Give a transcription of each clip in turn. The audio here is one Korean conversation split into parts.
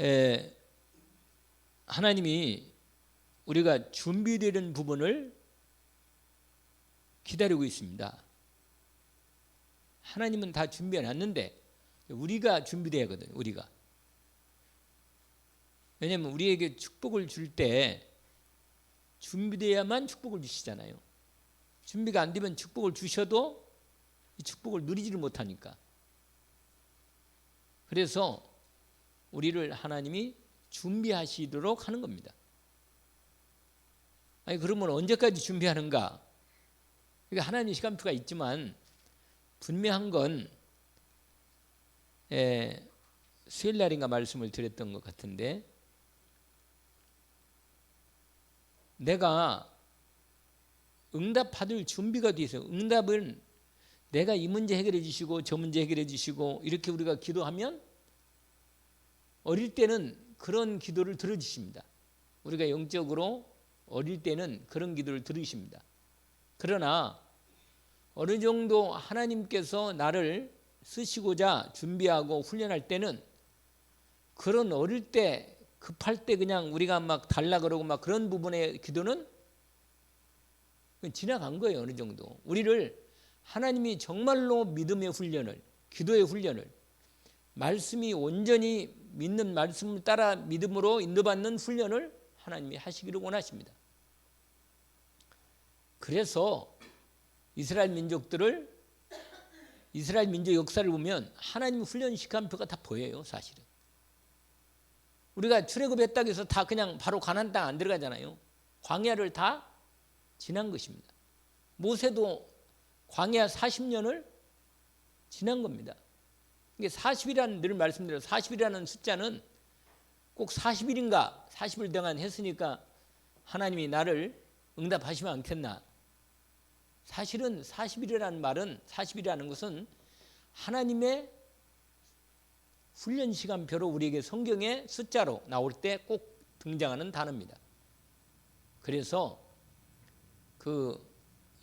에, 하나님이 우리가 준비되는 부분을 기다리고 있습니다. 하나님은 다 준비해놨는데 우리가 준비돼야 하거든요. 우리가. 왜냐하면 우리에게 축복을 줄 때 준비돼야만 축복을 주시잖아요. 준비가 안 되면 축복을 주셔도 이 축복을 누리지를 못하니까. 그래서 우리를 하나님이 준비하시도록 하는 겁니다. 아니 그러면 언제까지 준비하는가? 그러니까 하나님의 시간표가 있지만 분명한 건 수요일 날인가 말씀을 드렸던 것 같은데, 내가 응답받을 준비가 돼 있어요. 응답은 내가 이 문제 해결해 주시고 저 문제 해결해 주시고 이렇게 우리가 기도하면 어릴 때는 그런 기도를 들어주십니다. 우리가 영적으로 어릴 때는 그런 기도를 들으십니다. 그러나 어느 정도 하나님께서 나를 쓰시고자 준비하고 훈련할 때는 그런 어릴 때 급할 때 그냥 우리가 막 달라 그러고 막 그런 부분의 기도는 지나간 거예요. 어느 정도 우리를 하나님이 정말로 믿음의 훈련을, 기도의 훈련을, 말씀이 온전히 믿는 말씀을 따라 믿음으로 인도받는 훈련을 하나님이 하시기를 원하십니다. 그래서 이스라엘 민족들을, 이스라엘 민족 역사를 보면 하나님 훈련 시간표가 다 보여요. 사실은 우리가 출애굽했다고 해서 다 그냥 바로 가나안 땅 안 들어가잖아요. 광야를 다 지난 것입니다. 모세도 광야 40년을 지난 겁니다. 이게 40이라는, 늘 말씀드려요. 40이라는 숫자는 꼭 40일인가 40일 동안 했으니까 하나님이 나를 응답하시면 않겠나. 사실은 40일이라는 말은, 40일이라는 것은 하나님의 훈련 시간표로 우리에게 성경의 숫자로 나올 때 꼭 등장하는 단어입니다. 그래서 그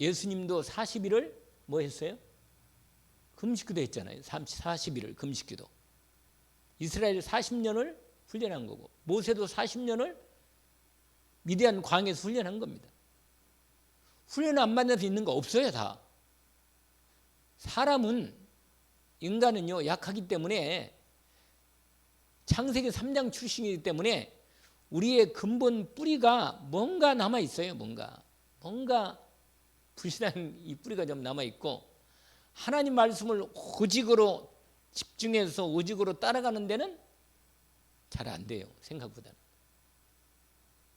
예수님도 40일을 뭐 했어요? 금식기도 했잖아요. 40일을 금식기도. 이스라엘 40년을 훈련한 거고, 모세도 40년을 미디안 광야에서 훈련한 겁니다. 훈련 안 받아서 있는 거 없어요. 다. 사람은, 인간은요 약하기 때문에, 창세기 3장 출신이기 때문에 우리의 근본 뿌리가 뭔가 남아있어요. 뭔가 불신한 이 뿌리가 좀 남아있고, 하나님 말씀을 오직으로 집중해서 오직으로 따라가는 데는 잘 안 돼요. 생각보다는.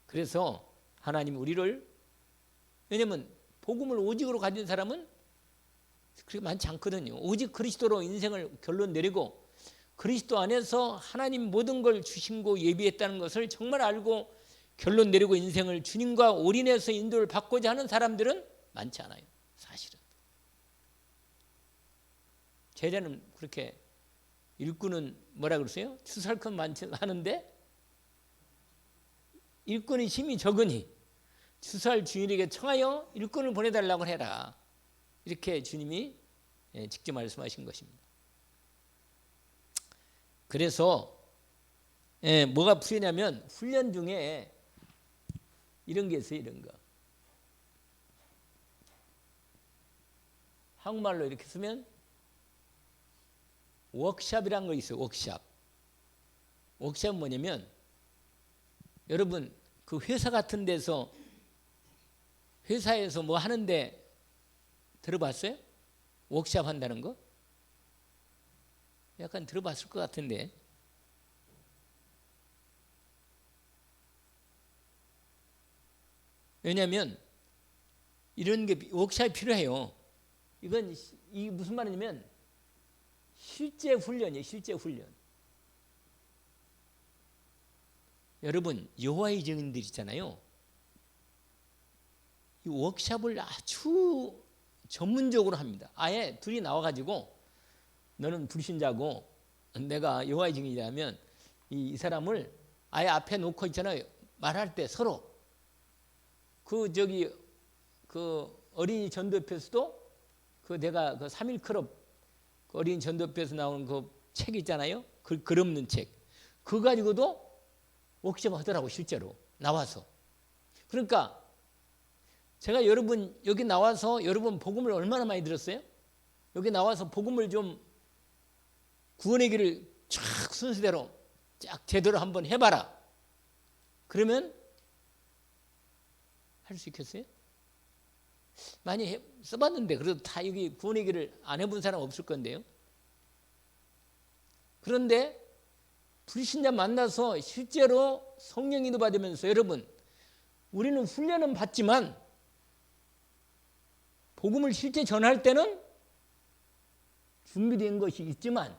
그래서 하나님 우리를, 왜냐하면 복음을 오직으로 가진 사람은 그렇게 많지 않거든요. 오직 그리스도로 인생을 결론 내리고 그리스도 안에서 하나님 모든 걸 주신 거 예비했다는 것을 정말 알고 결론 내리고 인생을 주님과 올인해서 인도를 받고자 하는 사람들은 많지 않아요. 사실은. 제자는 그렇게, 일꾼은 뭐라 그러세요? 추살건 많지 하는데 일꾼의 힘이 적으니 추살 주인에게 청하여 일꾼을 보내달라고 해라. 이렇게 주님이 직접 말씀하신 것입니다. 그래서 뭐가 풀리냐면 훈련 중에 이런 게 있어요. 이런 거. 한국말로 이렇게 쓰면 워크샵이라는 거 있어요. 워크샵. 워크샵은 뭐냐면, 여러분 그 회사 같은 데서, 회사에서 뭐 하는데 들어봤어요? 워크샵 한다는 거? 약간 들어봤을 것 같은데. 왜냐하면 이런 게 워크샵이 필요해요. 이건 이 무슨 말이냐면 실제 훈련이에요. 실제 훈련. 여러분 여호와의 증인들 있잖아요. 이 워크샵을 아주 전문적으로 합니다. 아예 둘이 나와가지고 너는 불신자고 내가 여호와의 증인이라면 이 사람을 아예 앞에 놓고 있잖아요. 말할 때 서로 그 어린이 전도협회에서도 내가 그 3일 클럽 어린이 전도협회에서 나온 그 책 있잖아요. 글 없는 책. 그거 가지고도 워크숍 하더라고 실제로 나와서. 그러니까 제가 여러분 여기 나와서 여러분 복음을 얼마나 많이 들었어요? 여기 나와서 복음을 좀 구원의 길을 쫙 순서대로 쫙 제대로 한번 해봐라. 그러면 할 수 있겠어요? 많이 써봤는데 그래도 다 여기 구원의 길을 안 해본 사람 없을 건데요. 그런데 불신자 만나서 실제로 성령 인도 받으면서 여러분 우리는 훈련은 받지만 복음을 실제 전할 때는 준비된 것이 있지만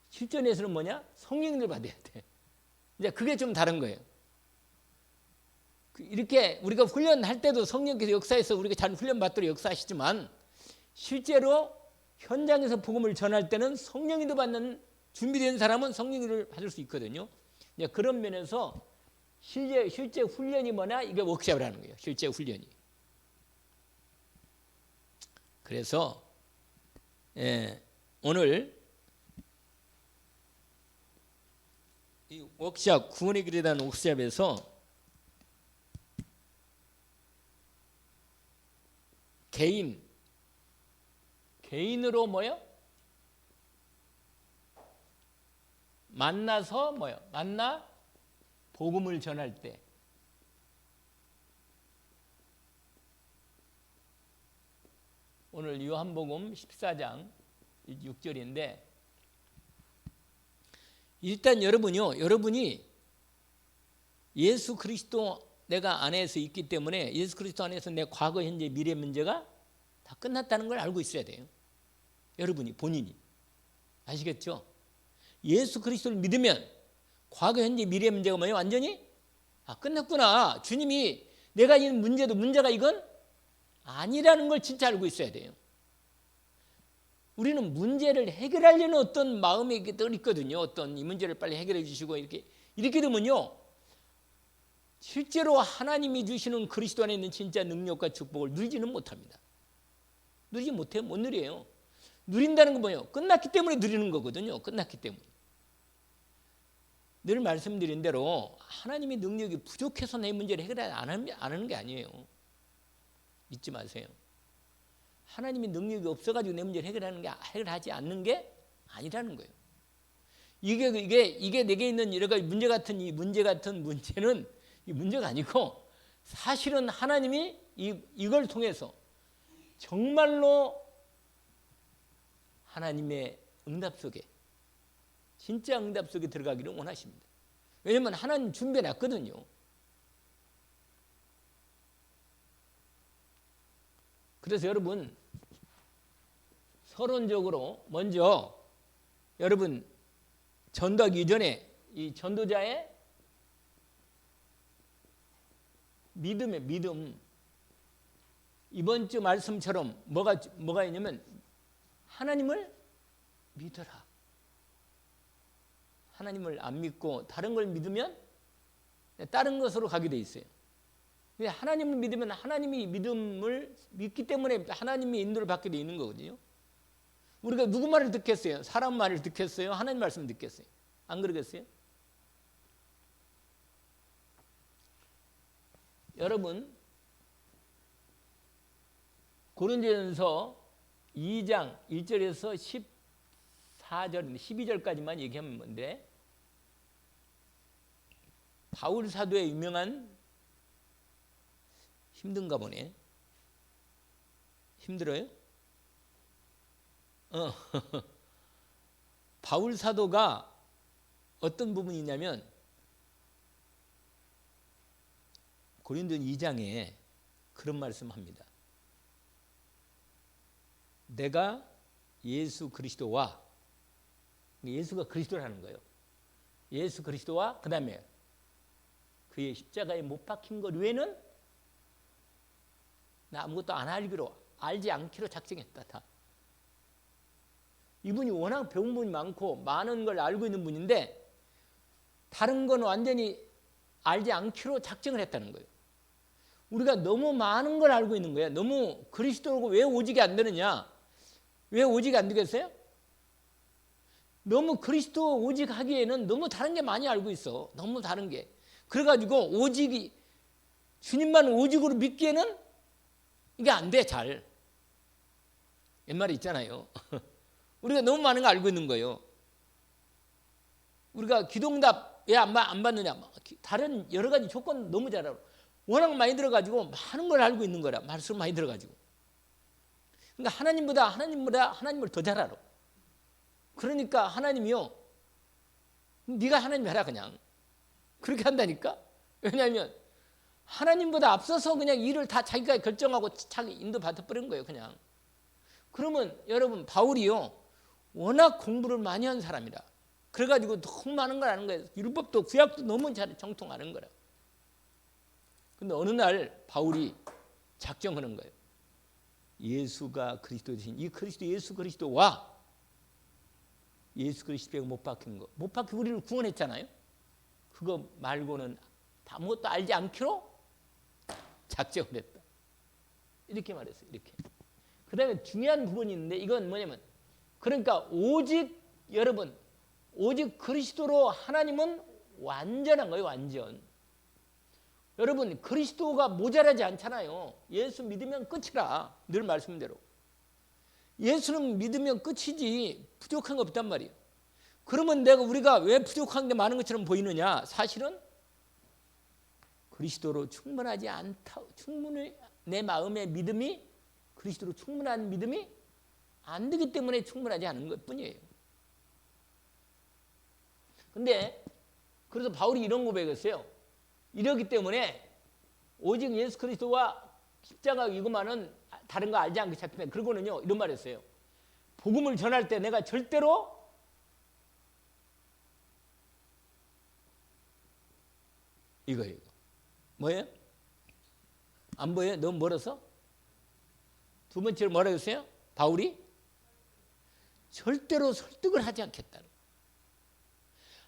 실전에서는 뭐냐? 성령을 받아야 돼. 이제 그게 좀 다른 거예요. 이렇게 우리가 훈련할 때도 성령께서 역사해서 우리가 잘 훈련 받도록 역사하시지만 실제로 현장에서 복음을 전할 때는 성령인도 받는 준비된 사람은 성령을 받을 수 있거든요. 이제 그런 면에서 실제 훈련이 뭐냐? 이게 워크숍을 하는 거예요. 실제 훈련이. 그래서 오늘 이 워크숍 구원의 길에 대한 워크숍에서 개인으로 뭐요? 만나서 뭐요? 만나 복음을 전할 때 오늘 요한복음 14장 6절인데 일단 여러분이 예수 그리스도 내가 안에서 있기 때문에 예수 그리스도 안에서 내 과거, 현재, 미래 문제가 다 끝났다는 걸 알고 있어야 돼요. 여러분이 본인이 아시겠죠? 예수 그리스도를 믿으면 과거, 현재, 미래 문제가 뭐예요? 완전히 끝났구나. 주님이 내가 있는 문제가 이건 아니라는 걸 진짜 알고 있어야 돼요. 우리는 문제를 해결하려는 어떤 마음이 늘 있거든요. 어떤 이 문제를 빨리 해결해 주시고 이렇게 되면요. 실제로 하나님이 주시는 그리스도 안에 있는 진짜 능력과 축복을 누리지는 못합니다. 누리지 못해요. 못 누려요. 누린다는 건 뭐예요? 끝났기 때문에 누리는 거거든요. 끝났기 때문에. 늘 말씀드린 대로 하나님의 능력이 부족해서 내 문제를 해결 안 하는 게 아니에요. 잊지 마세요. 하나님의 능력이 없어가지고 내 문제를 해결하지 않는 게 아니라는 거예요. 이게 내게 있는 여러 가지 문제 같은 문제는 이 문제가 아니고 사실은 하나님이 이걸 통해서 정말로 하나님의 응답 속에 진짜 응답 속에 들어가기를 원하십니다. 왜냐하면 하나님 준비해 놨거든요. 그래서 여러분 서론적으로 먼저 여러분 전도하기 이전에 이 전도자의 믿음 이번 주 말씀처럼 뭐가 있냐면 하나님을 믿어라. 하나님을 안 믿고 다른 걸 믿으면 다른 것으로 가게 돼 있어요. 하나님을 믿으면 하나님이 믿음을 믿기 때문에 하나님의 인도를 받게 돼 있는 거거든요. 우리가 누구 말을 듣겠어요? 사람 말을 듣겠어요? 하나님 말씀을 듣겠어요? 안 그러겠어요? 여러분 고린도전서 2장 1절에서 14절, 12절까지만 얘기하면 뭔데? 바울 사도의 유명한 힘든가 보네. 힘들어요? 바울 사도가 어떤 부분이 있냐면 고린도전 2장에 그런 말씀합니다. 내가 예수 그리스도와 예수가 그리스도라는 거예요. 예수 그리스도와 그 다음에 그의 십자가에 못 박힌 것 외에는 나 아무것도 알지 않기로 작정했다. 다. 이분이 워낙 배운 분이 많고 많은 걸 알고 있는 분인데 다른 건 완전히 알지 않기로 작정을 했다는 거예요. 우리가 너무 많은 걸 알고 있는 거예요. 너무 그리스도고 왜 오직이 안 되느냐? 왜 오직이 안 되겠어요? 너무 그리스도 오직 하기에는 너무 다른 게 많이 알고 있어. 너무 다른 게. 그래가지고 오직이 주님만 오직으로 믿기에는 이게 안 돼, 잘. 옛말에 있잖아요. 우리가 너무 많은 거 알고 있는 거예요. 우리가 기도응답 왜 안 받느냐. 다른 여러 가지 조건 너무 잘 알아. 워낙 많이 들어가지고 많은 걸 알고 있는 거라. 말씀 많이 들어가지고. 그러니까 하나님을 더 잘 알아. 그러니까 하나님이요. 네가 하나님 해라 그냥. 그렇게 한다니까. 왜냐하면 하나님보다 앞서서 그냥 일을 다 자기가 결정하고 자기 인도 받아버린 거예요 그냥. 그러면 여러분 바울이요. 워낙 공부를 많이 한 사람이라. 그래가지고 너무 많은 걸 아는 거예요. 율법도 구약도 너무 잘 정통하는 거라. 근데 어느 날 바울이 작정하는 거예요. 예수가 그리스도 되신 이 그리스도 예수 그리스도와 예수 그리스도가 못 박힌 거. 못 박혀 우리를 구원했잖아요. 그거 말고는 아무것도 알지 않기로 작정을 했다. 이렇게 말했어요. 이렇게. 그 다음에 중요한 부분이 있는데 이건 뭐냐면 그러니까 오직 여러분 오직 그리스도로 하나님은 완전한 거예요. 완전. 여러분 그리스도가 모자라지 않잖아요. 예수 믿으면 끝이라. 늘 말씀대로. 예수는 믿으면 끝이지 부족한 거 없단 말이에요. 그러면 우리가 왜 부족한 게 많은 것처럼 보이느냐. 사실은 그리스도로 충분하지 않다. 충분히 내 마음의 믿음이 그리스도로 충분한 믿음이 안 되기 때문에 충분하지 않은 것뿐이에요. 근데 그래서 바울이 이런 고백했어요. 이러기 때문에 오직 예수 그리스도와 십자가 이것만은 다른 거 알지 않게 잡히네. 그러고는요 이런 말했어요. 복음을 전할 때 내가 절대로 이거예요. 뭐예요? 안 보여요? 너무 멀어서? 두 번째로 뭐라고 했어요? 바울이 절대로 설득을 하지 않겠다는.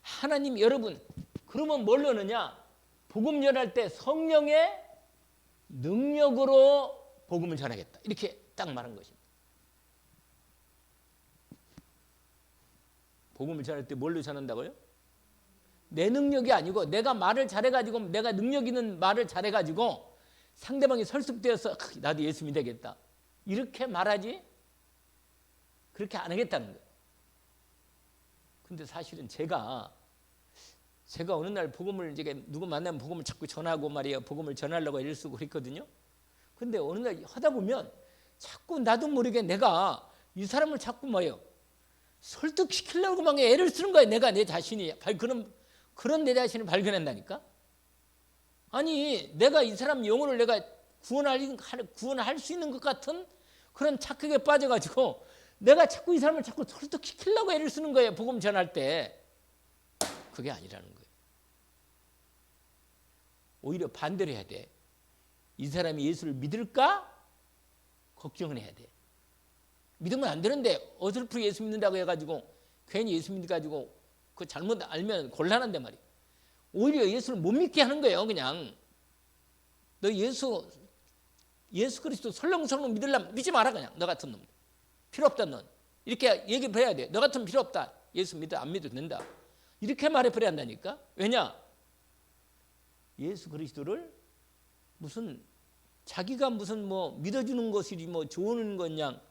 하나님 여러분 그러면 뭘 넣느냐? 복음 전할 때 성령의 능력으로 복음을 전하겠다. 이렇게 딱 말한 것입니다. 복음을 전할 때 뭘로 전한다고요? 내 능력이 아니고 내가 말을 잘해가지고 내가 능력 있는 말을 잘해가지고 상대방이 설득되어서 나도 예수 믿어야겠다. 이렇게 말하지 그렇게 안 하겠다는 거예요. 근데 사실은 제가 어느 날 복음을 이제 누구 만나면 복음을 자꾸 전하고 말이에요. 복음을 전하려고 애를 쓰고 그랬거든요. 근데 어느 날 하다 보면 자꾸 나도 모르게 내가 이 사람을 자꾸 뭐예요? 설득시키려고 막 애를 쓰는 거예요. 내가 내 자신이 그런 내 자신을 발견한다니까. 아니 내가 이 사람 영혼을 내가 구원할 수 있는 것 같은 그런 착각에 빠져가지고 내가 자꾸 이 사람을 자꾸 설득시키려고 애를 쓰는 거예요. 복음 전할 때. 그게 아니라는 거예요. 오히려 반대로 해야 돼. 이 사람이 예수를 믿을까? 걱정을 해야 돼. 믿으면 안 되는데 어설프게 예수 믿는다고 해가지고 괜히 예수 믿어가지고 그 잘못 알면 곤란한데 말이에요. 오히려 예수를 못 믿게 하는 거예요. 그냥 너 예수 그리스도 설렁설렁 믿으려면 믿지 마라. 그냥 너 같은 놈 필요 없다. 넌 이렇게 얘기를 해야 돼. 너 같으면 필요 없다. 예수 믿어 안 믿어도 된다. 이렇게 말해버려야 한다니까. 왜냐? 예수 그리스도를 무슨 자기가 무슨 뭐 믿어주는 것이 뭐 좋은 거냐.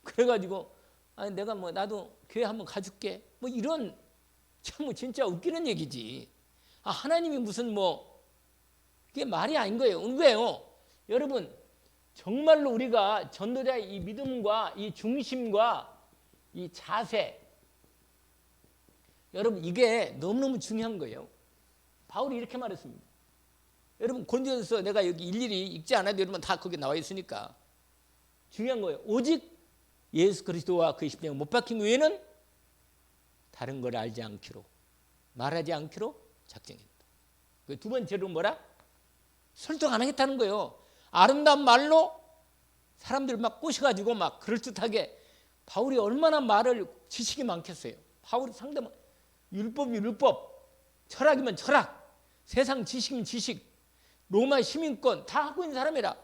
그래가지고 아니 내가 뭐 나도 교회 한번 가줄게. 뭐 이런 참 진짜 웃기는 얘기지. 하나님이 무슨 뭐 그게 말이 아닌 거예요. 왜요? 여러분 정말로 우리가 전도자의 이 믿음과 이 중심과 이 자세 여러분 이게 너무너무 중요한 거예요. 바울이 이렇게 말했습니다. 여러분 고린도전서 내가 여기 일일이 읽지 않아도 여러분 다 거기 나와 있으니까 중요한 거예요. 오직 예수 그리스도와 그의 십자가에 못 박힌 외에는 다른 걸 알지 않기로 말하지 않기로 작정했다. 두 번째로 뭐라? 설득 안 하겠다는 거예요. 아름다운 말로 사람들 막 꼬셔가지고 막 그럴듯하게 바울이 얼마나 말을 지식이 많겠어요. 바울이 상대방 율법이면 율법, 철학이면 철학, 세상 지식이면 지식, 로마 시민권 다 갖고 있는 사람이라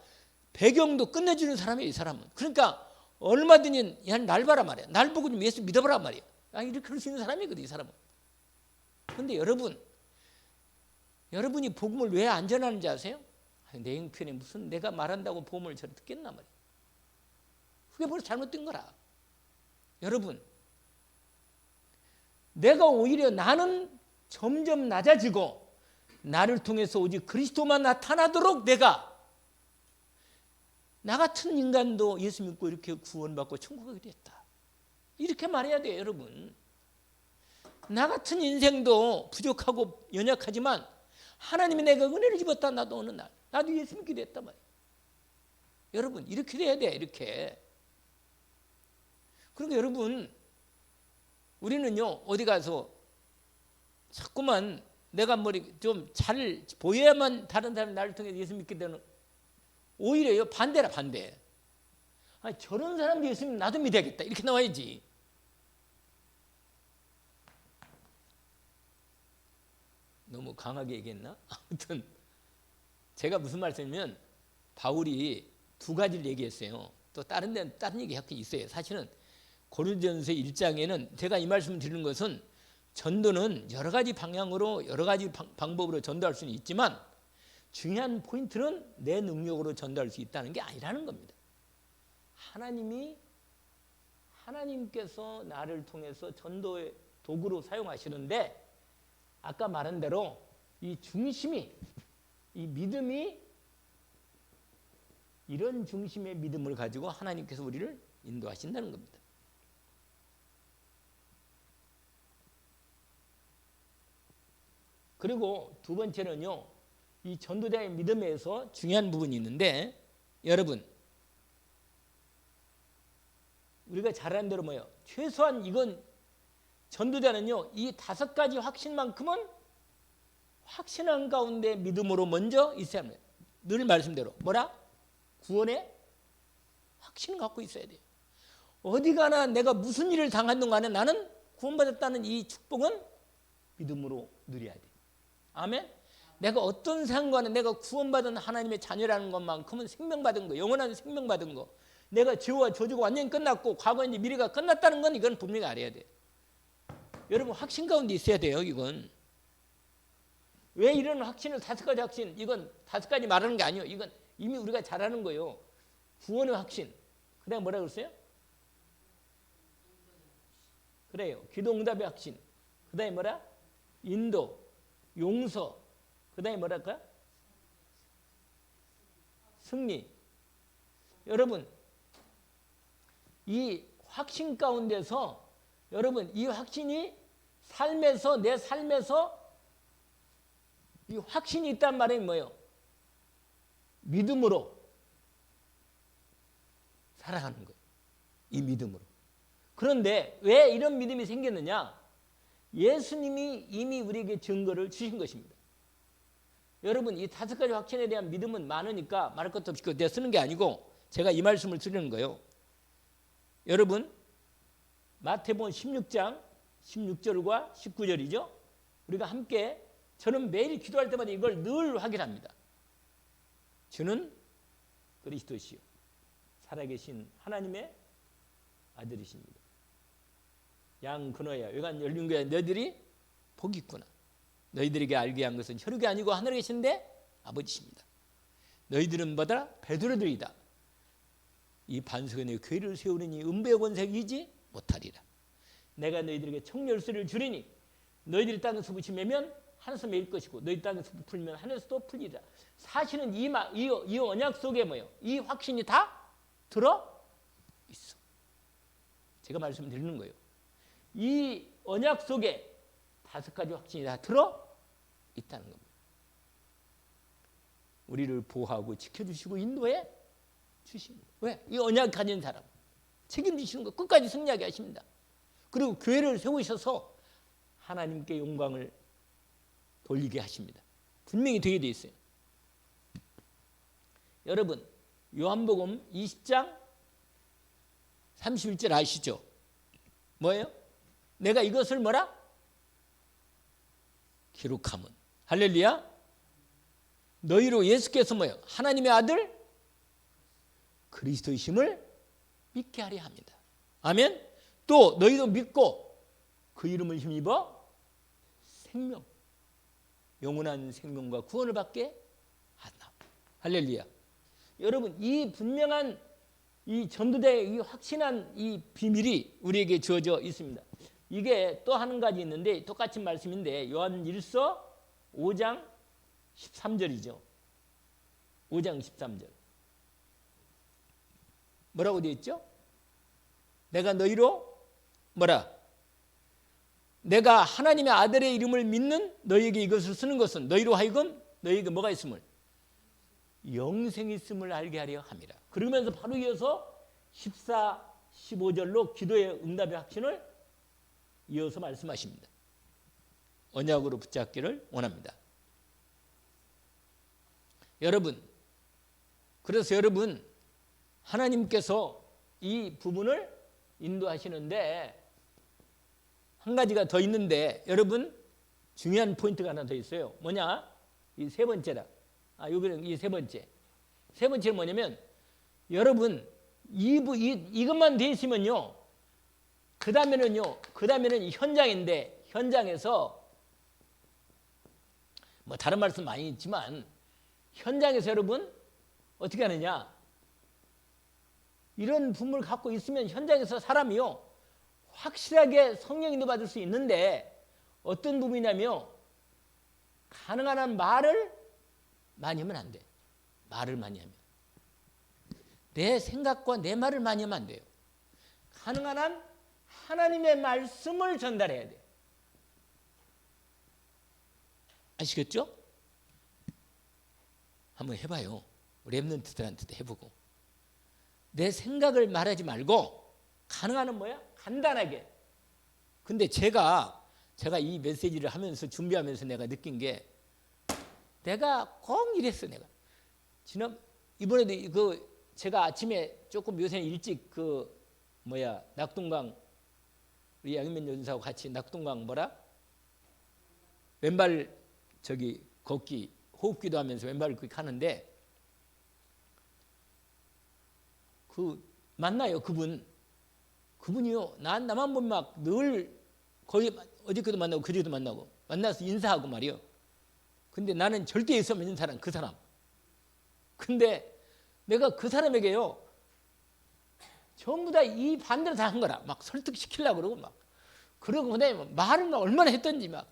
배경도 끝내주는 사람이에요. 이 사람은. 그러니까 얼마든지 날 봐라 말이야. 날 보고 좀 예수 믿어보라 말이야. 이렇게 그럴 수 있는 사람이거든요, 이 사람은. 그런데 여러분이 복음을 왜 안 전하는지 아세요? 내 형편에 무슨 내가 말한다고 복음을 저를 듣겠나 말이에요. 그게 벌써 잘못된 거라. 여러분, 내가 오히려 나는 점점 낮아지고 나를 통해서 오직 그리스도만 나타나도록 내가 나 같은 인간도 예수 믿고 이렇게 구원받고 천국에 됐다. 이렇게 말해야 돼요, 여러분. 나 같은 인생도 부족하고 연약하지만 하나님이 내가 은혜를 입었다. 나도 어느 날 나도 예수 믿게 됐단 말이에요. 여러분, 이렇게 돼야 돼, 이렇게. 그러니까 여러분, 우리는요 어디 가서 자꾸만 내가 좀 잘 보여야만 다른 사람이 나를 통해 예수 믿게 되는, 오히려요 반대라, 반대. 저런 사람도 예수 믿으면 나도 믿어야겠다, 이렇게 나와야지. 너무 강하게 얘기했나? 아무튼 제가 무슨 말씀이냐면, 바울이 두 가지를 얘기했어요. 또 다른 데는 다른 얘기 하긴 있어요. 사실은 고린도전서 1장에는 제가 이 말씀을 드리는 것은 전도는 여러 가지 방향으로 여러 가지 방법으로 전도할 수는 있지만 중요한 포인트는 내 능력으로 전도할 수 있다는 게 아니라는 겁니다. 하나님께서 나를 통해서 전도의 도구로 사용하시는데, 아까 말한 대로 이 중심이, 이 믿음이, 이런 중심의 믿음을 가지고 하나님께서 우리를 인도하신다는 겁니다. 그리고 두 번째는요, 이 전도자의 믿음에서 중요한 부분이 있는데, 여러분, 우리가 잘 아는 대로 뭐예요? 최소한 이건 전도자는요, 이 5가지 확신만큼은 확신한 가운데 믿음으로 먼저 있어야 합니다. 늘 말씀대로 뭐라? 구원의 확신을 갖고 있어야 돼요. 어디 가나 내가 무슨 일을 당하든 간에 나는 구원받았다는 이 축복은 믿음으로 누려야 돼요. 아멘? 내가 어떤 상관에 내가 구원받은 하나님의 자녀라는 것만큼은 생명받은 거, 영원한 생명받은 거, 내가 죄와 저주가 완전히 끝났고 과거 이제 미래가 끝났다는 건 이건 분명히 알아야 돼요. 여러분, 확신 가운데 있어야 돼요. 이건 왜 이런 확신을 5가지 확신, 이건 5가지 말하는 게 아니에요. 이건 이미 우리가 잘 아는 거예요. 구원의 확신, 그 다음에 뭐라 그랬어요? 그래요, 기도응답의 확신, 그 다음에 뭐라? 인도, 용서, 그 다음에 뭐랄까? 승리. 여러분, 이 확신 가운데서 여러분, 이 확신이 삶에서, 내 삶에서 이 확신이 있단 말이 뭐예요? 믿음으로 살아가는 거예요. 이 믿음으로. 그런데 왜 이런 믿음이 생겼느냐? 예수님이 이미 우리에게 증거를 주신 것입니다. 여러분, 이 5가지 확신에 대한 믿음은 많으니까 말할 것도 없이 내가 쓰는 게 아니고 제가 이 말씀을 드리는 거예요. 여러분, 마태복음 16장 16절과 19절이죠. 우리가 함께, 저는 매일 기도할 때마다 이걸 늘 확인합니다. 주는 그리스도시요 살아계신 하나님의 아들이십니다. 양 근호야 외관 열린 거야 너희들이 복이 있구나. 너희들에게 알게 한 것은 혈육이 아니고 하늘에 계신데 아버지십니다. 너희들은 뭐더라? 베드로들이다. 이 반석에 내 교회를 세우리니 은배의 권세가 이기지 못하리라. 내가 너희들에게 청열쇠를 주리니 너희들이 땅에서 붙이면 하늘에서 매일 것이고 너희 땅에서 풀면 하늘에서도 풀리라. 사실은 이 언약 속에 뭐예요? 이 확신이 다 들어 있어. 제가 말씀드리는 거예요. 이 언약 속에 5가지 확신이 다 들어 있다는 겁니다. 우리를 보호하고 지켜주시고 인도해 주십니다. 왜? 이 언약 가진 사람 책임지시는 거 끝까지 승리하게 하십니다. 그리고 교회를 세우셔서 하나님께 영광을 돌리게 하십니다. 분명히 되게 돼 있어요. 여러분, 요한복음 20장 31절 아시죠? 뭐예요? 내가 이것을 뭐라? 기록하면, 할렐루야, 너희로 예수께서 뭐예요? 하나님의 아들 그리스도이심을 믿게 하려 합니다. 아멘. 또 너희도 믿고 그 이름을 힘입어 생명, 영원한 생명과 구원을 받게 하다. 할렐루야. 여러분, 이 분명한 이 전도대의 이 확신한 이 비밀이 우리에게 주어져 있습니다. 이게 또 한 가지 있는데 똑같은 말씀인데 요한 1서 5장 13절이죠. 5장 13절. 뭐라고 되어 있죠? 내가 너희로 뭐라? 내가 하나님의 아들의 이름을 믿는 너희에게 이것을 쓰는 것은 너희로 하여금 너희에게 뭐가 있음을? 영생이 있음을 알게 하려 함이라. 그러면서 바로 이어서 14, 15절로 기도의 응답의 확신을 이어서 말씀하십니다. 언약으로 붙잡기를 원합니다. 여러분, 그래서 여러분 하나님께서 이 부분을 인도하시는데 한 가지가 더 있는데 여러분 중요한 포인트가 하나 더 있어요. 뭐냐? 이 세 번째다. 여기는 이 세 번째. 세 번째는 뭐냐면 여러분 이것만 돼 있으면요. 그 다음에는 현장인데 현장에서 뭐 다른 말씀 많이 있지만 현장에서 여러분 어떻게 하느냐? 이런 부분을 갖고 있으면 현장에서 사람이요 확실하게 성령 인도 받을 수 있는데 어떤 부분이냐면 가능한 한 말을 많이 하면 안 돼. 말을 많이 하면 내 생각과 내 말을 많이 하면 안 돼요. 가능한 한 하나님의 말씀을 전달해야 돼. 아시겠죠? 한번 해봐요. 랩런트들한테도 해보고. 내 생각을 말하지 말고 가능한 한 뭐야? 간단하게. 근데 제가 이 메시지를 하면서 준비하면서 내가 느낀 게 내가 꼭 이랬어. 내가 이번에도 제가 아침에 조금 요새 일찍 낙동강 우리 양인면 연사하고 같이 낙동강 왼발 걷기 호흡기도 하면서 왼발을 그렇게 하는데 만나요. 그분이요. 나만 보면 막 늘 거의 어저께도 만나고 그제도 만나고 만나서 인사하고 말이요. 근데 나는 절대 있으면 있는 사람 그 사람. 근데 내가 그 사람에게요. 전부 다 이 반대로 다 한 거라. 막 설득시키려고 그러고 막. 그러고 그다음에 말을 얼마나 했던지 막.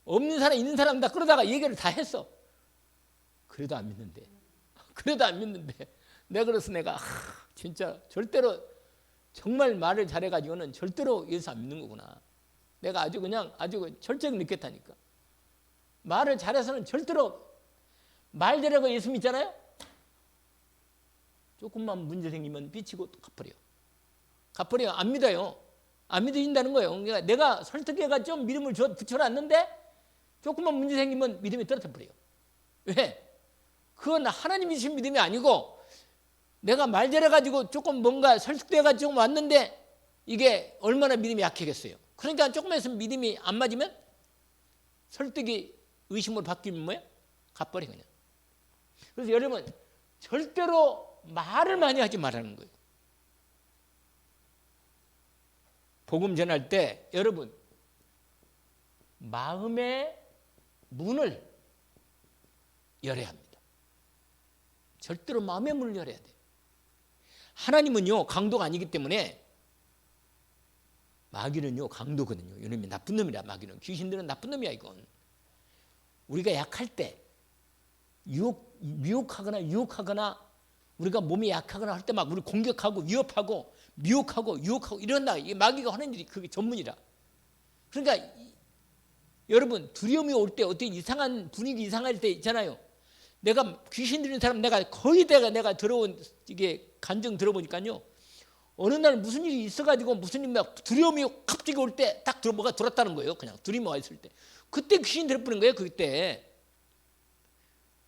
없는 사람 있는 사람 다 끌어다가 얘기를 다 했어. 그래도 안 믿는데. 내가 그래서 내가 진짜 절대로 정말 말을 잘해가지고는 절대로 예수 안 믿는 거구나. 내가 아주 절정을 느꼈다니까. 말을 잘해서는 절대로 말 잘하고 예수 믿잖아요. 조금만 문제 생기면 삐치고 갚아버려. 안 믿어요. 안 믿어진다는 거예요. 그러니까 내가 설득해가 좀 믿음을 붙여놨는데 조금만 문제 생기면 믿음이 떨어져버려요. 왜? 그건 하나님이 주신 믿음이 아니고 내가 말 잘해가지고 조금 뭔가 설득돼가지고 왔는데 이게 얼마나 믿음이 약해겠어요. 그러니까 조금만 있으면 믿음이 안 맞으면 설득이 의심으로 바뀌면 뭐야? 갚아버려 그냥. 그래서 여러분 절대로 말을 많이 하지 말라는 거예요. 복음 전할 때 여러분 마음의 문을 열어야 합니다. 절대로 마음의 문을 열어야 돼요. 하나님은요 강도가 아니기 때문에 마귀는요 강도거든요. 이놈이 나쁜 놈이라. 마귀는 귀신들은 나쁜 놈이야. 이건 우리가 약할 때 유혹하거나 우리가 몸이 약하거나 할 때 막 우리 공격하고 위협하고 미혹하고 유혹하고 이런다. 이 마귀가 하는 일이 그게 전문이라. 그러니까 여러분 두려움이 올 때 어떤 이상한 분위기 이상할 때 있잖아요. 내가 귀신 들린 사람 내가 들어온 이게 간증 들어보니까요. 어느 날 무슨 일이 있어가지고 무슨 일 막 두려움이 갑자기 올 때 딱 뭐가 들었다는 거예요. 그냥 두려움이 와 있을 때 그때 귀신 들어버린 거예요. 그때.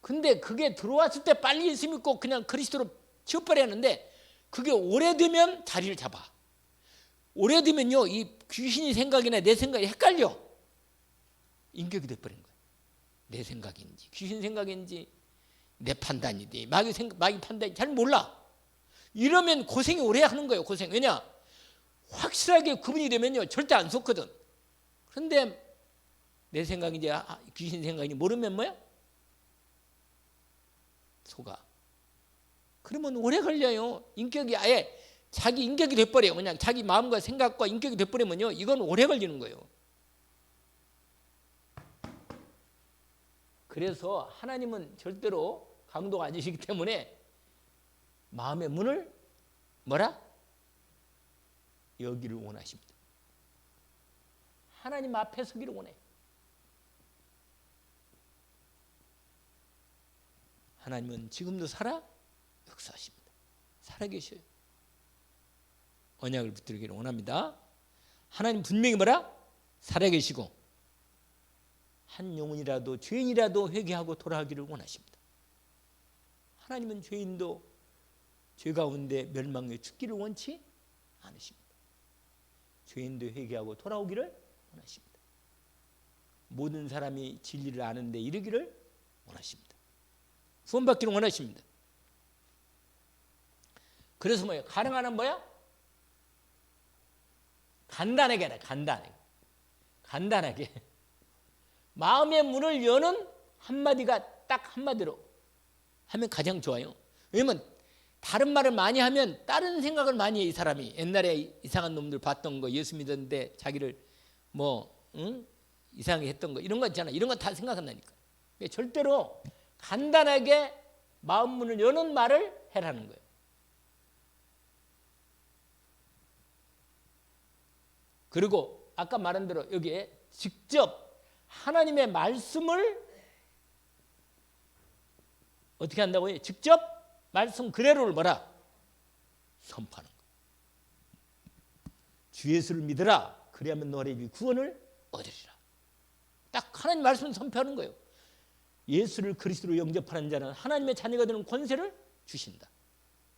근데 그게 들어왔을 때 빨리 예수 믿고 그냥 그리스도로 치워버려야 하는데 그게 오래되면 자리를 잡아. 오래되면요 이 귀신이 생각이나 내 생각이 헷갈려. 인격이 돼버린 거예요. 내 생각인지 귀신 생각인지 내 판단인지 마귀 판단인지 잘 몰라. 이러면 고생이 오래 하는 거예요. 고생. 왜냐? 확실하게 구분이 되면요 절대 안 속거든. 그런데 내 생각인지 귀신 생각인지 모르면 뭐야? 속아. 그러면 오래 걸려요. 인격이 아예 자기 인격이 돼버려요. 그냥 자기 마음과 생각과 인격이 돼버리면요, 이건 오래 걸리는 거예요. 그래서 하나님은 절대로 강도가 아니시기 때문에 마음의 문을 뭐라? 여기를 원하십니다. 하나님 앞에 서기를 원해요. 하나님은 지금도 살아 역사하십니다. 살아계셔요. 언약을 붙들기를 원합니다. 하나님 분명히 뭐라? 살아계시고 한 영혼이라도 죄인이라도 회개하고 돌아가기를 원하십니다. 하나님은 죄인도 죄 가운데 멸망에 죽기를 원치 않으십니다. 죄인도 회개하고 돌아오기를 원하십니다. 모든 사람이 진리를 아는데 이르기를 원하십니다. 구원받기를 원하십니다. 그래서 뭐예요? 가능한 한 뭐야? 간단하게 해라. 간단하게 마음의 문을 여는 한마디가 딱 한마디로 하면 가장 좋아요. 왜냐면 다른 말을 많이 하면 다른 생각을 많이 해요. 이 사람이 옛날에 이상한 놈들 봤던 거, 예수 믿었는데 자기를 이상하게 했던 거, 이런 거 있잖아. 이런 거 다 생각한다니까. 절대로 간단하게 마음 문을 여는 말을 해라는 거예요. 그리고 아까 말한 대로 여기에 직접 하나님의 말씀을 어떻게 한다고요? 직접 말씀 그대로를 뭐라? 선포하는 거예요. 주 예수를 믿으라. 그리하면 너희 구원을 얻으리라. 딱 하나님 말씀을 선포하는 거예요. 예수를 그리스도로 영접하는 자는 하나님의 자녀가 되는 권세를 주신다.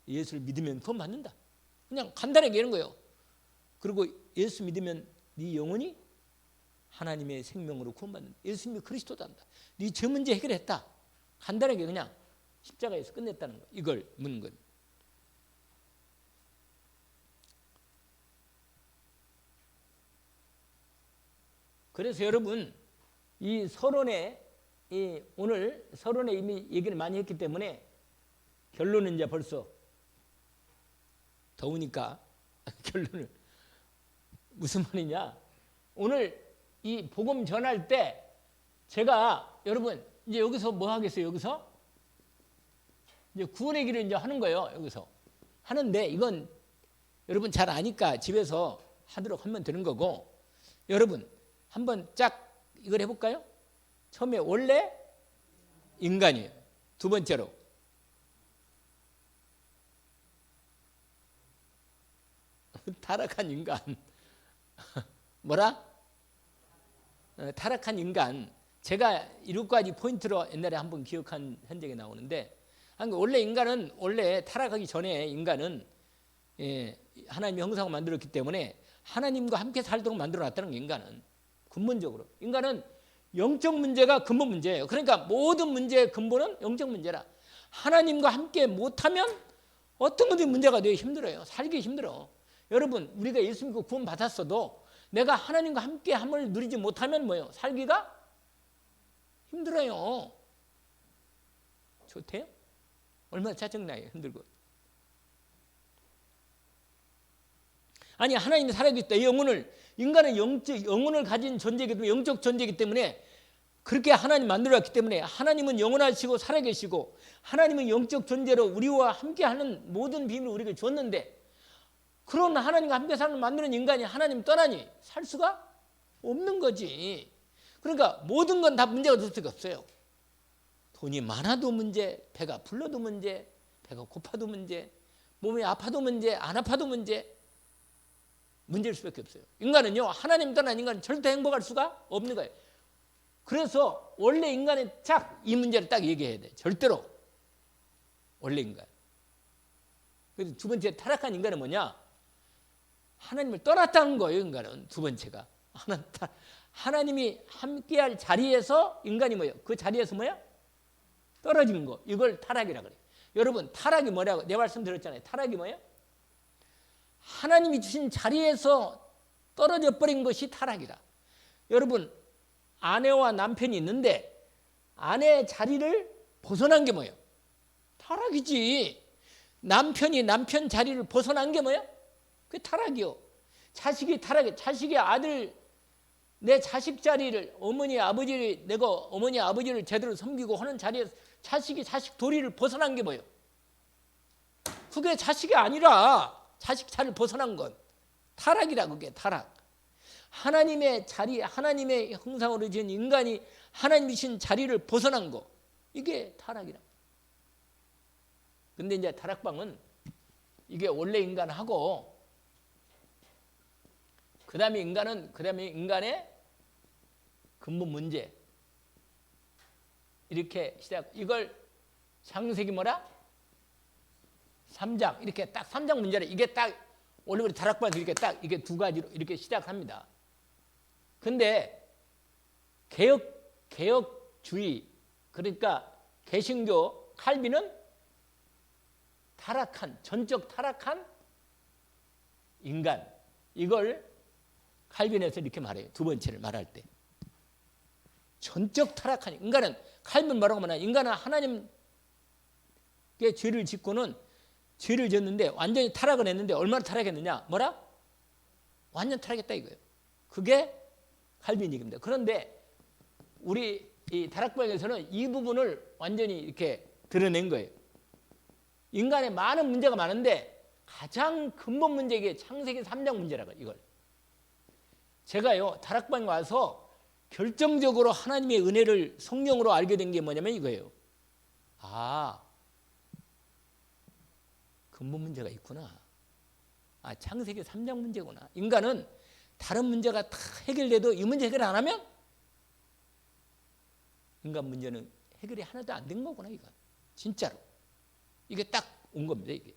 예수를 믿으면 구원 받는다. 그냥 간단하게 이런 거예요. 그리고 예수 믿으면 네 영혼이 하나님의 생명으로 구원받는다. 예수 믿으면 그리스도다 한다. 네 죄 문제 해결했다. 간단하게 그냥 십자가에서 끝냈다는 거. 이걸 묻는 것. 그래서 여러분 이 서론에 오늘 서론에 이미 얘기를 많이 했기 때문에 결론은 이제 벌써 더우니까 결론을 무슨 말이냐? 오늘 이 복음 전할 때 제가 여러분 이제 여기서 뭐 하겠어요? 여기서 이제 구원의 길을 이제 하는 거예요. 여기서 하는데 이건 여러분 잘 아니까 집에서 하도록 하면 되는 거고, 여러분 한번 쫙 이걸 해볼까요? 처음에 원래 인간이에요. 두 번째로 타락한 인간. 뭐라? 타락한 인간. 제가 7가지 포인트로 옛날에 한번 기억한 현장에 나오는데, 원래 인간은 원래 타락하기 전에 인간은 하나님의 형상을 만들었기 때문에 하나님과 함께 살도록 만들어놨다는 게 인간은 근본적으로. 인간은 영적 문제가 근본 문제예요. 그러니까 모든 문제의 근본은 영적 문제라. 하나님과 함께 못하면 어떤 것도 문제가 되게 힘들어요. 살기 힘들어. 여러분 우리가 예수 믿고 구원 받았어도 내가 하나님과 함께함을 누리지 못하면 뭐예요? 살기가 힘들어요. 좋대요? 얼마나 짜증나요. 힘들고. 아니 하나님이 살아있다. 인간은 영혼을 가진 존재이기 때문에, 영적 존재이기 때문에 그렇게 하나님 만들어왔기 때문에 하나님은 영원하시고 살아계시고 하나님은 영적 존재로 우리와 함께하는 모든 비밀을 우리에게 줬는데, 그런 하나님과 함께 사는 만드는 인간이 하나님 떠나니 살 수가 없는 거지. 그러니까 모든 건 다 문제가 될 수가 없어요. 돈이 많아도 문제, 배가 불러도 문제, 배가 고파도 문제, 몸이 아파도 문제, 안 아파도 문제, 문제일 수밖에 없어요. 인간은요, 하나님 떠난 인간은 절대 행복할 수가 없는 거예요. 그래서 원래 인간은 이 문제를 딱 얘기해야 돼. 절대로 원래 인간. 그래서 두 번째 타락한 인간은 뭐냐? 하나님을 떠났다는 거예요. 인간은 두 번째가 하나님이 함께할 자리에서 인간이 뭐예요? 그 자리에서 뭐야? 떨어지는 거. 이걸 타락이라 그래요. 여러분 타락이 뭐라고? 내 말씀 드렸잖아요. 타락이 뭐예요? 하나님이 주신 자리에서 떨어져 버린 것이 타락이다. 여러분 아내와 남편이 있는데 아내의 자리를 벗어난 게 뭐예요? 타락이지. 남편이 남편 자리를 벗어난 게 뭐야? 그게 타락이요. 자식이 타락해. 자식의 아들, 내 자식 자리를 어머니 아버지를 내가 어머니 아버지를 제대로 섬기고 하는 자리에서 자식이 자식 도리를 벗어난 게 뭐예요? 그게 자식이 아니라 자식 자리를 벗어난 건 타락이라. 그게 타락. 하나님의 자리, 하나님의 형상으로 지은 인간이 하나님이 신 자리를 벗어난 거, 이게 타락이라. 근데 이제 타락방은 이게 원래 인간하고 그다음에 인간의 근본 문제, 이렇게 시작. 이걸 창세기 뭐라? 3장. 이렇게 딱 3장 문제를 이게 딱 원래 우리 다락방에서 이렇게 딱 이게 두 가지로 이렇게 시작합니다. 근데 개혁주의, 그러니까 개신교 칼빈은 타락한, 전적 타락한 인간, 이걸 칼빈에서 이렇게 말해요. 두 번째를 말할 때 전적 타락한 인간은, 칼빈 뭐라고 하면 인간은 하나님께 죄를 짓고는 죄를 졌는데 완전히 타락을 했는데 얼마나 타락했느냐? 뭐라? 완전 타락했다 이거예요. 그게 칼빈 얘기입니다. 그런데 우리 이 다락방에서는 이 부분을 완전히 이렇게 드러낸 거예요. 인간의 많은 문제가 많은데 가장 근본 문제가 창세기 3장 문제라고. 이걸 제가요 다락방에 와서 결정적으로 하나님의 은혜를 성령으로 알게 된 게 뭐냐면 이거예요. 아, 근본 문제가 있구나. 아, 창세기 3장 문제구나. 인간은 다른 문제가 다 해결돼도 이 문제 해결 안 하면 인간 문제는 해결이 하나도 안 된 거구나. 이건 진짜로 이게 딱 온 겁니다. 이게.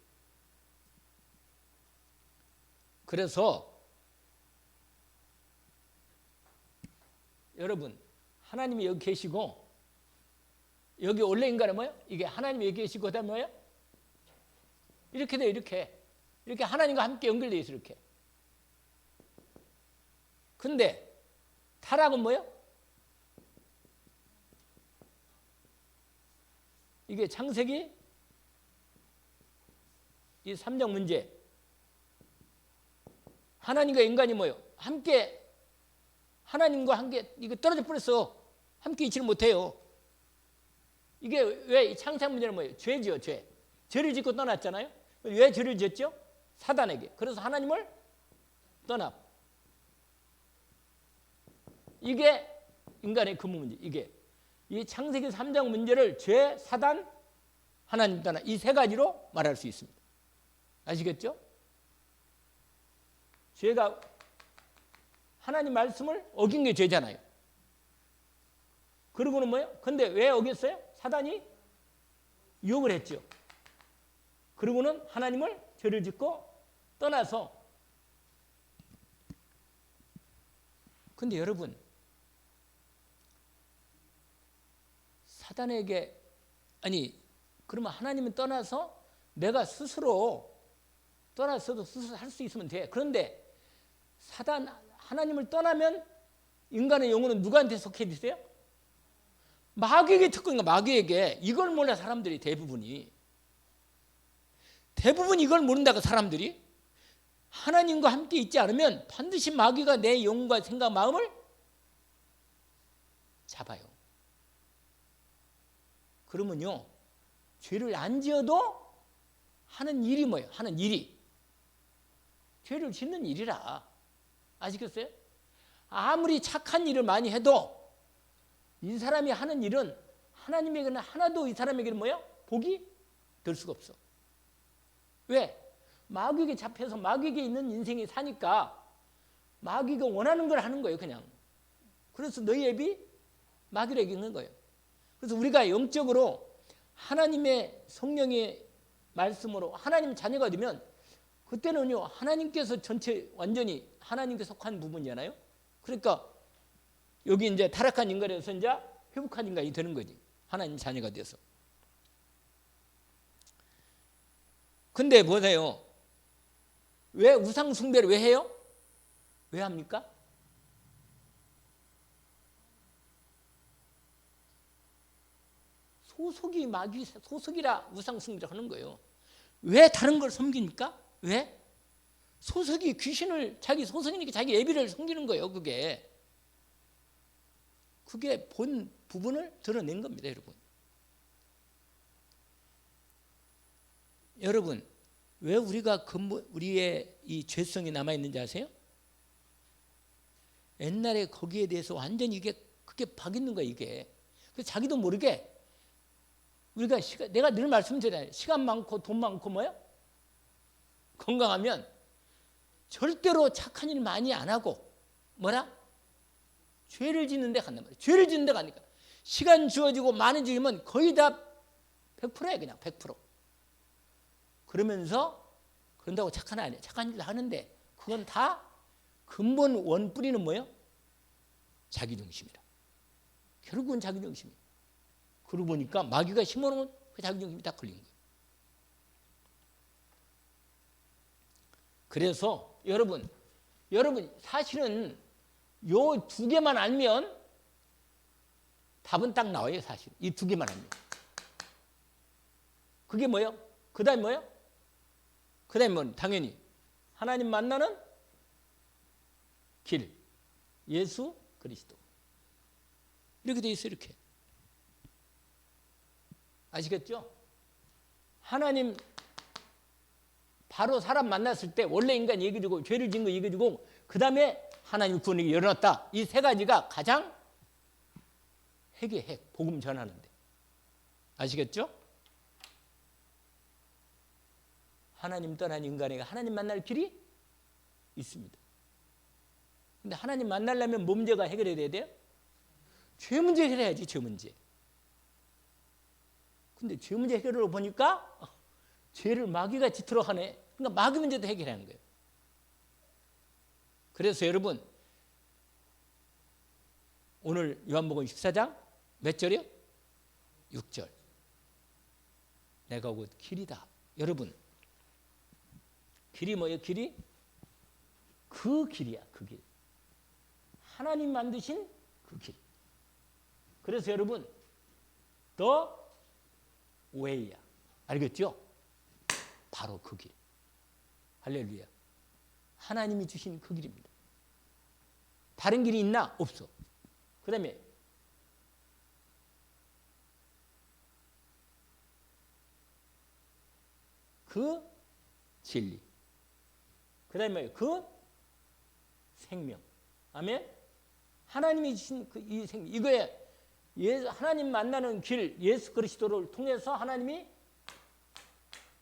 그래서 여러분, 하나님이 여기 계시고, 여기 원래 인간은 뭐예요? 이게 하나님이 여기 계시고 그다음에 뭐예요? 이렇게 돼. 이렇게 하나님과 함께 연결되어 있어. 이렇게. 근데 타락은 뭐예요? 이게 창세기 이 3장 문제. 하나님과 인간이 뭐예요? 함께, 하나님과 함께 이거 떨어져 버렸어. 함께 있지를 못해요. 이게 왜 이 창세기 문제는 뭐예요? 죄죠, 죄. 죄를 짓고 떠났잖아요. 왜 죄를 짓죠? 사단에게. 그래서 하나님을 떠나. 이게 인간의 근본 문제. 이게 이 창세기 3장 문제를 죄, 사단, 하나님 떠나, 이 세 가지로 말할 수 있습니다. 아시겠죠? 죄가 하나님 말씀을 어긴 게 죄잖아요. 그러고는 뭐예요? 근데 왜 어겼어요? 사단이 유혹을 했죠. 그러고는 하나님을 죄를 짓고 떠나서. 근데 여러분, 사단에게, 아니 그러면 하나님은 떠나서 내가 스스로 떠나서도 스스로 할 수 있으면 돼. 그런데 하나님을 떠나면 인간의 영혼은 누구한테 속해 있어요? 마귀에게 특권인가? 마귀에게. 이걸 몰라 사람들이. 대부분 이걸 모른다고. 사람들이 하나님과 함께 있지 않으면 반드시 마귀가 내 영혼과 생각, 마음을 잡아요. 그러면요, 죄를 안 지어도 하는 일이 뭐예요? 하는 일이 죄를 짓는 일이라. 아시겠어요? 아무리 착한 일을 많이 해도 이 사람이 하는 일은 하나님에게는 하나도 이 사람에게는 뭐예요? 복이 될 수가 없어. 왜? 마귀에게 잡혀서 마귀에게 있는 인생이 사니까 마귀가 원하는 걸 하는 거예요. 그냥. 그래서 너희 앱이 마귀에게 있는 거예요. 그래서 우리가 영적으로 하나님의 성령의 말씀으로 하나님 자녀가 되면 그때는요, 하나님께서 전체 완전히 하나님께 속한 부분이잖아요. 그러니까 여기 이제 타락한 인간에서 이제 회복한 인간이 되는 거지. 하나님 자녀가 돼서. 근데 보세요. 왜 우상 숭배를 왜 해요? 왜 합니까? 소속이 마귀 소속이라 우상 숭배를 하는 거예요. 왜 다른 걸 섬깁니까? 왜? 소속이 귀신을 자기 소속이니까 자기 애비를 섬기는 거예요. 그게 본 부분을 드러낸 겁니다, 여러분. 여러분, 왜 우리가 우리의 이 죄성이 남아 있는지 아세요? 옛날에 거기에 대해서 완전히 그게 박있는 거야, 이게. 그래서 자기도 모르게 우리가 내가 늘 말씀드려요. 시간 많고 돈 많고 뭐요? 건강하면 절대로 착한 일 많이 안 하고 뭐라? 죄를 짓는 데 간단 말이에요. 죄를 짓는 데 가니까 시간 주어지고 많이 주면 거의 다 100%야, 그냥 100%. 그런다고 착한 일 하는데 그건 다 근본 원뿌리는 뭐예요? 자기중심이라. 결국은 자기중심이에요. 그러고 보니까 마귀가 심어놓은 그 자기중심이 다 걸린 거예요. 그래서 여러분 사실은 요 두 개만 알면 답은 딱 나와요. 사실 이 두 개만 알면. 그게 뭐예요? 그 다음에 뭐예요? 그 다음에 뭐는 당연히 하나님 만나는 길, 예수 그리스도. 이렇게 돼 있어요. 이렇게. 아시겠죠? 하나님 바로 사람 만났을 때 원래 인간 얘기해주고 죄를 지은 거 얘기해주고 그 다음에 하나님 구원이 열어놨다. 이 세 가지가 가장 핵이에요. 핵. 복음 전하는데. 아시겠죠? 하나님 떠난 인간에게 하나님 만날 길이 있습니다. 근데 하나님 만나려면 뭐 문제가 해결해야 돼요? 죄 문제 해결해야지. 죄 문제. 근데 죄 문제 해결을 보니까 죄를 마귀가 짓도록 하네. 그러니까 마귀 문제도 해결하는 거예요. 그래서 여러분 오늘 요한복음 14장 몇 절이요? 6절. 내가 곧 길이다. 여러분 길이 뭐예요? 길이? 그 길이야. 그 길. 하나님 만드신 그 길. 그래서 여러분 the way야. 알겠죠? 바로 그 길. 할렐루야. 하나님이 주신 그 길입니다. 다른 길이 있나? 없어. 그 다음에 그 진리. 그 다음에 그 생명. 아멘? 하나님이 주신 이 생명. 이거에 하나님 만나는 길, 예수 그리스도를 통해서 하나님이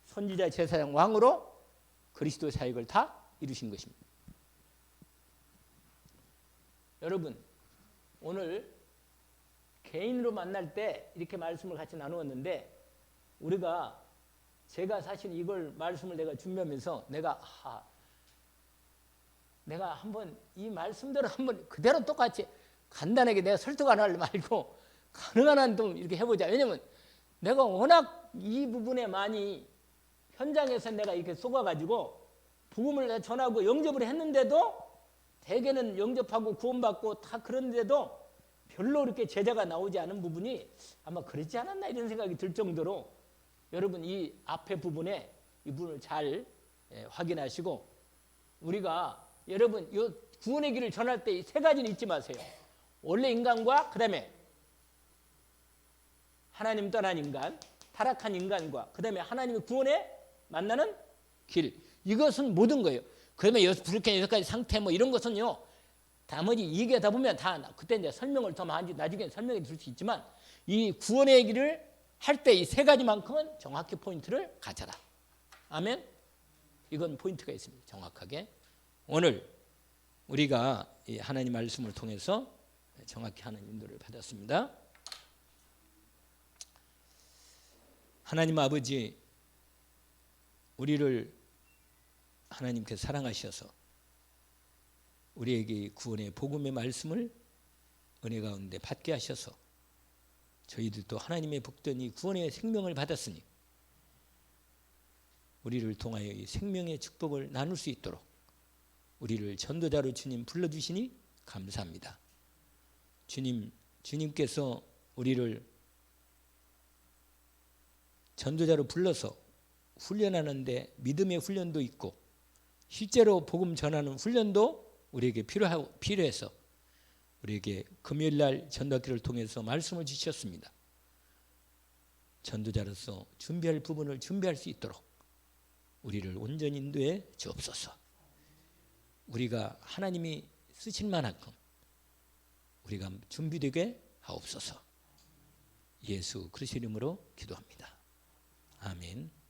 선지자, 제사장, 왕으로 그리스도 사역을 다 이루신 것입니다. 여러분, 오늘 개인으로 만날 때 이렇게 말씀을 같이 나누었는데 제가 사실 이걸 말씀을 내가 준비하면서 내가 한번 이 말씀대로 한번 그대로 똑같이 간단하게 내가 설득 안 하려 말고 가능한 한 좀 이렇게 해보자. 왜냐면 내가 워낙 이 부분에 많이 현장에서 내가 이렇게 속아가지고 복음을 전하고 영접을 했는데도 대개는 영접하고 구원받고 다 그런데도 별로 이렇게 제자가 나오지 않은 부분이 아마 그렇지 않았나 이런 생각이 들 정도로 여러분 이 앞에 부분에 이 부분을 잘 확인하시고 우리가 여러분 이 구원의 길을 전할 때 이 세 가지는 잊지 마세요. 원래 인간과 그 다음에 하나님 떠난 인간, 타락한 인간과 그 다음에 하나님의 구원에 만나는 길. 이것은 모든 거예요. 그러면 부르케 여섯 가지 상태 뭐 이런 것은요. 나머지 얘기하다 보면 다 그때 이제 설명을 더 많이 나중에 설명해 줄 수 있지만 이 구원의 길을 할 때 이 세 가지만큼은 정확히 포인트를 가져라. 아멘. 이건 포인트가 있습니다. 정확하게. 오늘 우리가 이 하나님 말씀을 통해서 정확히 하는 인도를 받았습니다. 하나님 아버지, 우리를 하나님께서 사랑하셔서 우리에게 구원의 복음의 말씀을 은혜 가운데 받게 하셔서 저희들도 하나님의 복된 이 구원의 생명을 받았으니 우리를 통하여 이 생명의 축복을 나눌 수 있도록 우리를 전도자로 주님 불러주시니 감사합니다. 주님께서 우리를 전도자로 불러서 훈련하는데 믿음의 훈련도 있고 실제로 복음 전하는 훈련도 우리에게 필요해서 우리에게 금요일날 전도학기를 통해서 말씀을 주셨습니다. 전도자로서 준비할 부분을 준비할 수 있도록 우리를 온전히 인도해 주옵소서. 우리가 하나님이 쓰실 만큼 우리가 준비되게 하옵소서. 예수 그리스도 이름으로 기도합니다. 아멘.